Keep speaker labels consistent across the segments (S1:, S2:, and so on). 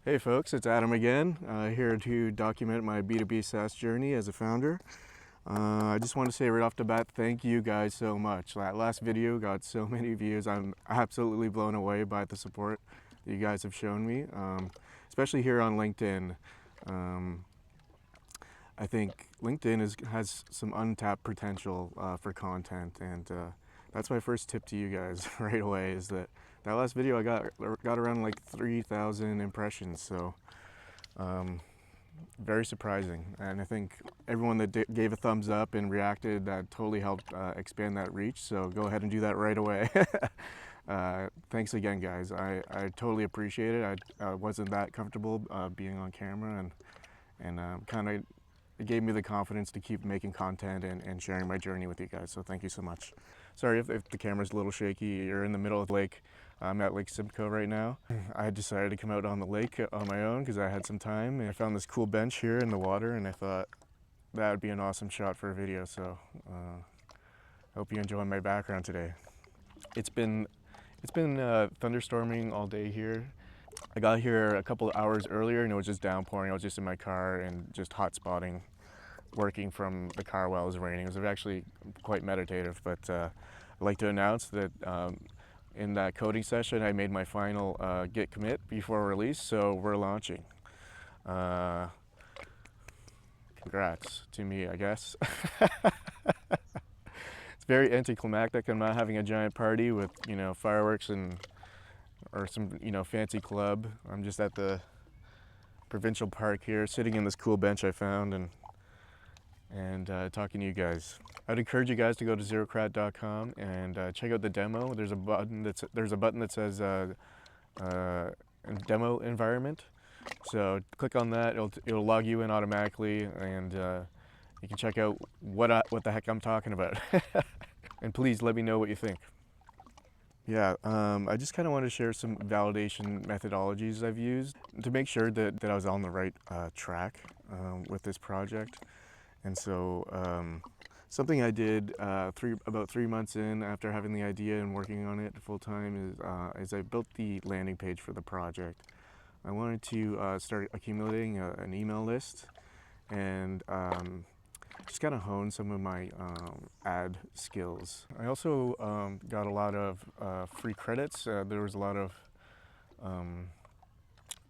S1: Hey folks, it's Adam again, here to document my B2B SaaS journey as a founder. I just want to say right off the bat, thank you guys so much. That last video got so many views. I'm absolutely blown away by the support that you guys have shown me, especially here on LinkedIn. I think LinkedIn has some untapped potential for content, and that's my first tip to you guys right away, is that last video I got around like 3,000 impressions, so very surprising. And I think everyone that gave a thumbs up and reacted, that totally helped expand that reach, so go ahead and do that right away. Thanks again, guys. I totally appreciate it. I wasn't that comfortable being on camera, and kind of it gave me the confidence to keep making content and sharing my journey with you guys, so thank you so much. Sorry if the camera's a little shaky. You're in the middle of the lake. I'm at Lake Simcoe right now. I decided to come out on the lake on my own because I had some time, and I found this cool bench here in the water, and I thought that would be an awesome shot for a video, so I hope you enjoy my background today. It's been thunderstorming all day here. I got here a couple of hours earlier and it was just downpouring. I was just in my car and just hot spotting, working from the car while it was raining. It was actually quite meditative, but I'd like to announce that in that coding session I made my final git commit before release, so we're launching. Congrats to me, I guess. It's very anticlimactic. I'm not having a giant party with, fireworks or some, fancy club. I'm just at the provincial park here, sitting in this cool bench I found and talking to you guys. I'd encourage you guys to go to Zerocrat.com and check out the demo. There's a button that says demo environment. So click on that. It'll log you in automatically, and you can check out what the heck I'm talking about. And please let me know what you think. Yeah, I just kind of want to share some validation methodologies I've used to make sure that I was on the right track with this project. And so something I did about 3 months in after having the idea and working on it full time is I built the landing page for the project. I wanted to start accumulating an email list and just kind of hone some of my ad skills. I also got a lot of free credits. There was a lot of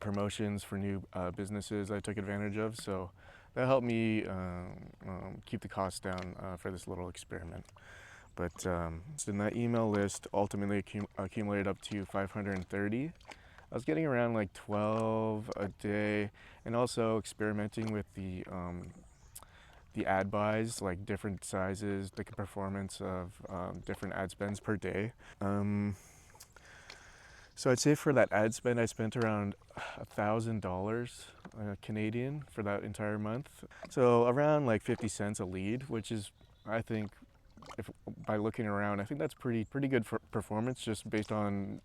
S1: promotions for new businesses I took advantage of, so that helped me keep the costs down for this little experiment. But in that email list ultimately accumulated up to 530. I was getting around like 12 a day, and also experimenting with the ad buys, like different sizes, the performance of different ad spends per day. So I'd say for that ad spend, I spent around $1,000 Canadian for that entire month. So around like 50 cents a lead, which is, I think, by looking around, I think that's pretty good for performance, just based on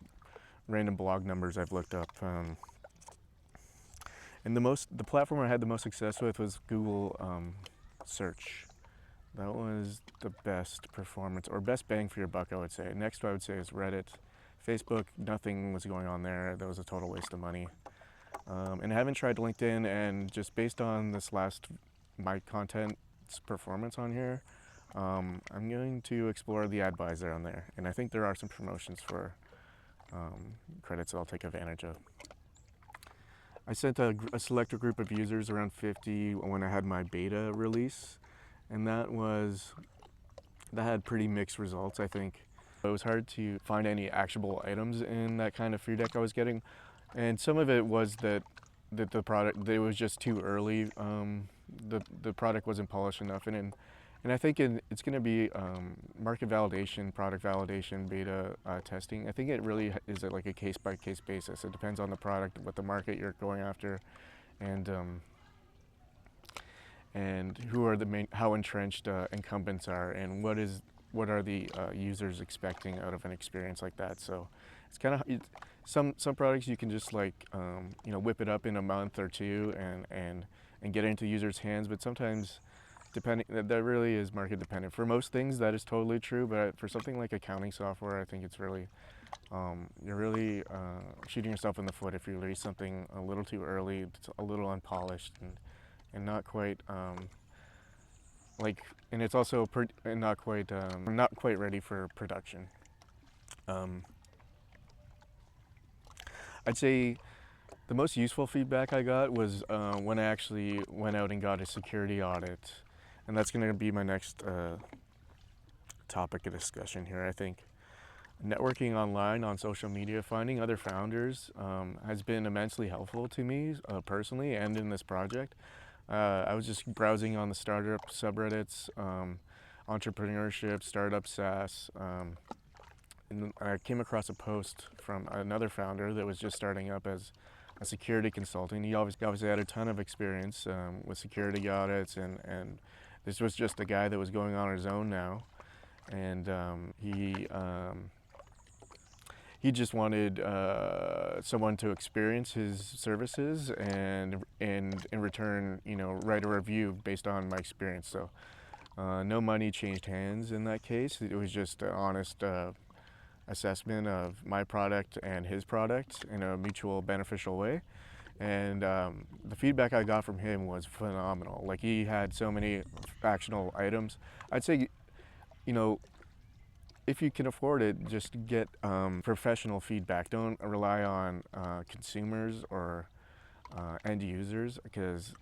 S1: random blog numbers I've looked up. And the platform I had the most success with was Google search. That was the best performance, or best bang for your buck, I would say. Next, I would say, is Reddit. Facebook, nothing was going on there. That was a total waste of money. And I haven't tried LinkedIn, and just based on my content's performance on here, I'm going to explore the ad buys that are on there. And I think there are some promotions for credits that I'll take advantage of. I sent a selected group of users, around 50, when I had my beta release, and that had pretty mixed results, I think. It was hard to find any actionable items in that kind of feedback I was getting, and some of it was that the product, it was just too early. The product wasn't polished enough, and I think it's going to be market validation, product validation, beta testing. I think it really is like a case-by-case basis. It depends on the product, what the market you're going after, and who are how entrenched incumbents are, and what are the users expecting out of an experience like that. So it's kind of some products you can just like whip it up in a month or two and get it into users' hands, but sometimes that really is market dependent. For most things that is totally true, but for something like accounting software, I think it's really You're really shooting yourself in the foot if you release something a little too early, it's a little unpolished, and not quite and it's also not quite ready for production. I'd say the most useful feedback I got was when I actually went out and got a security audit, and that's going to be my next topic of discussion here. I think networking online on social media, finding other founders has been immensely helpful to me personally and in this project. I was just browsing on the startup subreddits, entrepreneurship, startup SaaS, and I came across a post from another founder that was just starting up as a security consultant. He obviously had a ton of experience with security audits, and this was just a guy that was going on his own now, and he just wanted someone to experience his services and in return, write a review based on my experience. So no money changed hands in that case. It was just an honest assessment of my product and his product in a mutual beneficial way. And the feedback I got from him was phenomenal. Like, he had so many actionable items. I'd say, if you can afford it, just get professional feedback. Don't rely on consumers or end users, because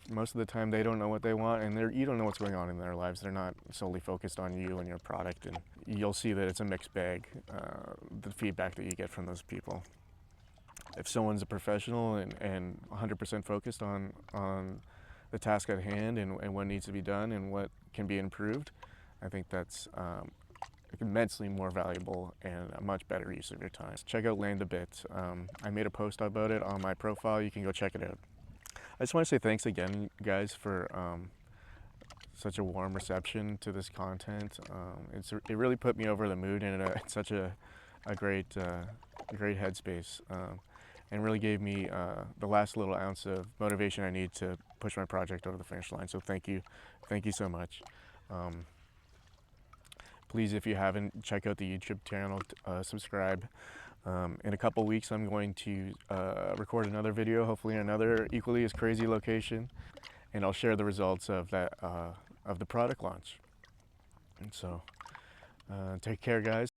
S1: most of the time they don't know what they want, and you don't know what's going on in their lives. They're not solely focused on you and your product, and you'll see that it's a mixed bag, the feedback that you get from those people. If someone's a professional and 100% focused on the task at hand and what needs to be done and what can be improved, I think that's immensely more valuable and a much better use of your time. Check out Land a Bit. I made a post about it on my profile. You can go check it out. I just want to say thanks again, guys, for such a warm reception to this content. It really put me over the moon in such a great headspace, and really gave me the last little ounce of motivation I need to push my project over the finish line. So thank you so much. Please, if you haven't, check out the YouTube channel, subscribe. In a couple weeks, I'm going to record another video, hopefully in another equally as crazy location, and I'll share the results of that of the product launch. And so, take care, guys.